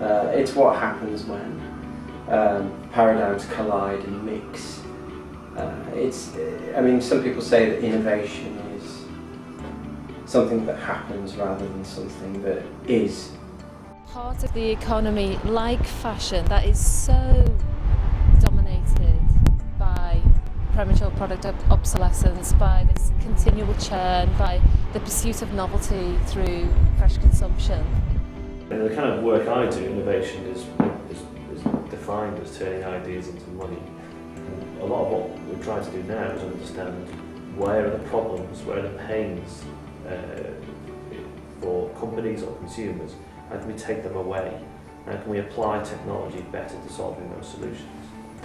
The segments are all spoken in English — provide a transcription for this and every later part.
It's what happens when paradigms collide and mix. I mean, some people say that innovation is something that happens rather than something that is. Part of the economy, like fashion, that is so dominated by premature product obsolescence, by this continual churn, by the pursuit of novelty through fresh consumption. And the kind of work I do, innovation is defined as turning ideas into money. And a lot of what we're trying to do now is understand where are the problems, where are the pains for companies or consumers. How can we take them away? How can we apply technology better to solving those solutions?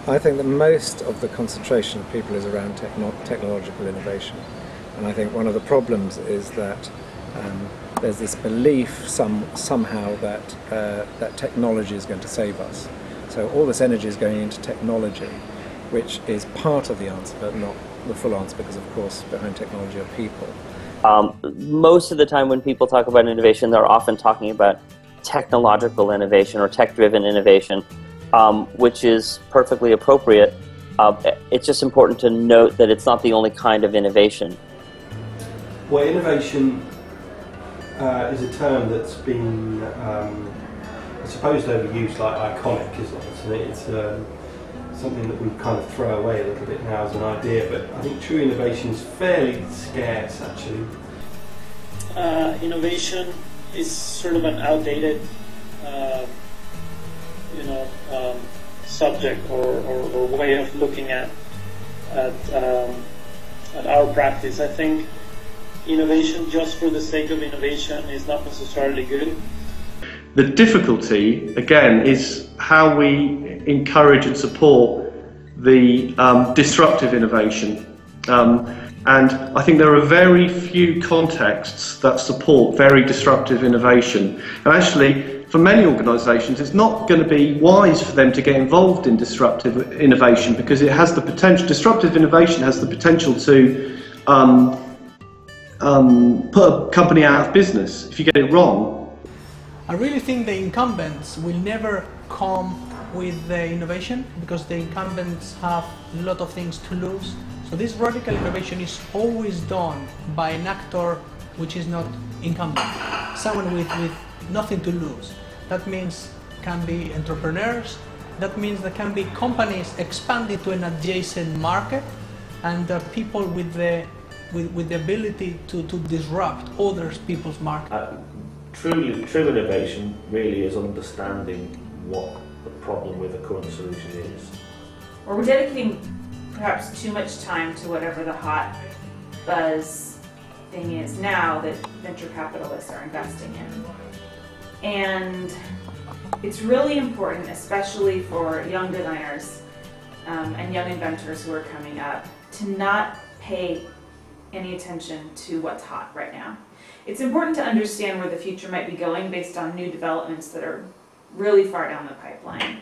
I think that most of the concentration of people is around technological innovation. And I think one of the problems is that there's this belief somehow that that technology is going to save us. So all this energy is going into technology, which is part of the answer, but not the full answer, because of course behind technology are people. Most of the time when people talk about innovation, they're often talking about technological innovation or tech-driven innovation, which is perfectly appropriate. It's just important to note that it's not the only kind of innovation. Well, innovation is a term that's been, I suppose, overused, like iconic, isn't it? It's something that we kind of throw away a little bit now as an idea, but I think true innovation is fairly scarce, actually. Innovation is sort of an outdated, subject or way of looking at our practice. I think innovation just for the sake of innovation is not necessarily good. The difficulty, again, is how we encourage and support the disruptive innovation. And I think there are very few contexts that support very disruptive innovation. And actually, for many organisations, it's not going to be wise for them to get involved in disruptive innovation, because it has the potential. Disruptive innovation has the potential to put a company out of business if you get it wrong. I really think the incumbents will never come with the innovation, because the incumbents have a lot of things to lose. So this radical innovation is always done by an actor which is not incumbent, someone with nothing to lose. That means can be entrepreneurs, that means there can be companies expanding to an adjacent market, and people with the ability to disrupt other people's market. True innovation really is understanding what the problem with the current solution is. Or we're dedicating perhaps too much time to whatever the hot buzz thing is now that venture capitalists are investing in. And it's really important, especially for young designers and young inventors who are coming up, to not pay any attention to what's hot right now. It's important to understand where the future might be going based on new developments that are really far down the pipeline.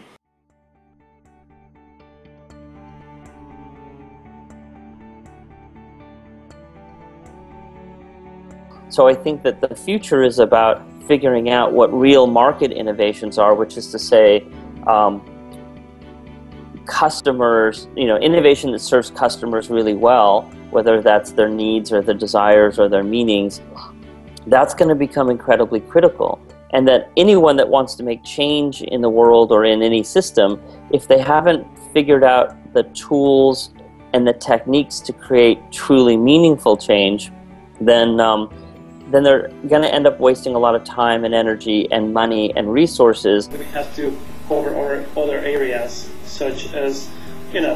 So I think that the future is about figuring out what real market innovations are, which is to say, customers, innovation that serves customers really well, whether that's their needs or their desires or their meanings, that's going to become incredibly critical. And that anyone that wants to make change in the world or in any system, if they haven't figured out the tools and the techniques to create truly meaningful change, then they're going to end up wasting a lot of time and energy and money and resources. We have to cover other areas such as,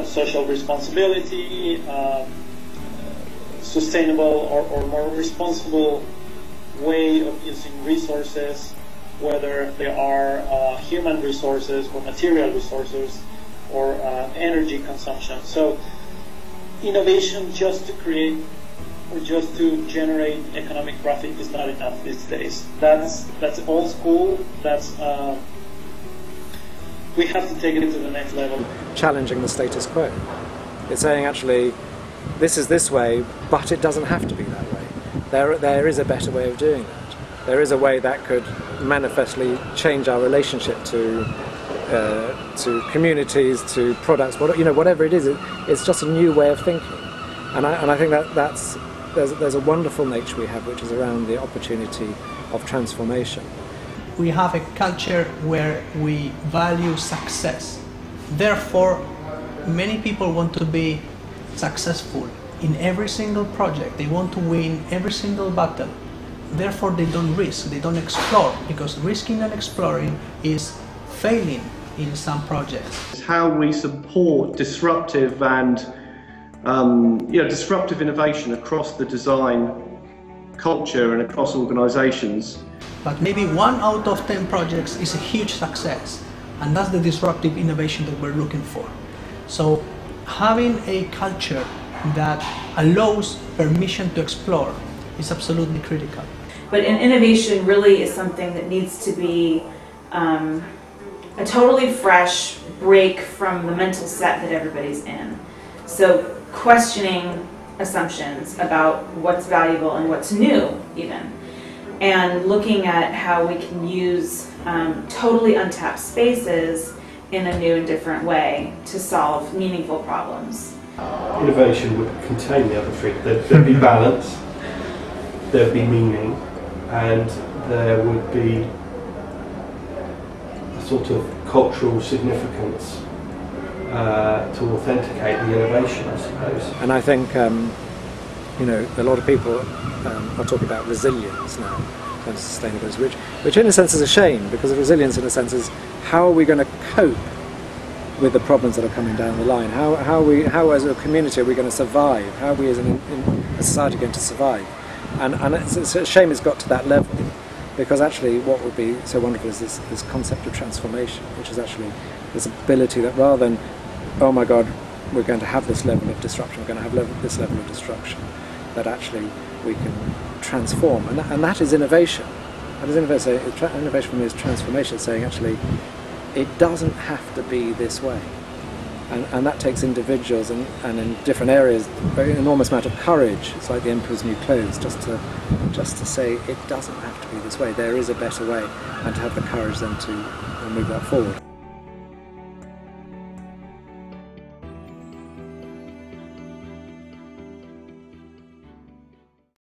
social responsibility, sustainable or more responsible way of using resources, whether they are human resources or material resources or energy consumption. So innovation just to create or just to generate economic profit is not enough these days. That's old school. We have to take it to the next level. Challenging the status quo. It's saying actually this is this way, but it doesn't have to be that way. There is a better way of doing that. there is a way that could manifestly change our relationship to communities, to products, whatever it is. It's just a new way of thinking, and I think there's a wonderful nature we have, which is around the opportunity of transformation. We have a culture where we value success. Therefore, many people want to be successful in every single project. They want to win every single battle. Therefore, they don't risk, they don't explore, because risking and exploring is failing in some projects. It's how we support disruptive and disruptive innovation across the design culture and across organisations. But maybe 1 out of 10 projects is a huge success, and that's the disruptive innovation that we're looking for. So having a culture that allows permission to explore is absolutely critical. But innovation really is something that needs to be a totally fresh break from the mental set that everybody's in. So questioning assumptions about what's valuable and what's new even, and looking at how we can use totally untapped spaces in a new and different way to solve meaningful problems. Innovation would contain the other three. There'd be balance, there'd be meaning, and there would be a sort of cultural significance to authenticate the innovation, I suppose. And I think a lot of people are talking about resilience now and sustainability, which in a sense is a shame, because resilience in a sense is how are we going to cope with the problems that are coming down the line? How as a community are we going to survive? How are we as a society going to survive? And it's a shame it's got to that level, because actually what would be so wonderful is this concept of transformation, which is actually this ability that rather than, oh my God, we're going to have this level of disruption, we're going to have this level of destruction, that actually we can transform, and that is innovation. That is innovation. Innovation for me is transformation, saying actually it doesn't have to be this way, and that takes individuals and in different areas an enormous amount of courage. It's like the emperor's new clothes, just to say it doesn't have to be this way. There is a better way, and to have the courage then to move that forward.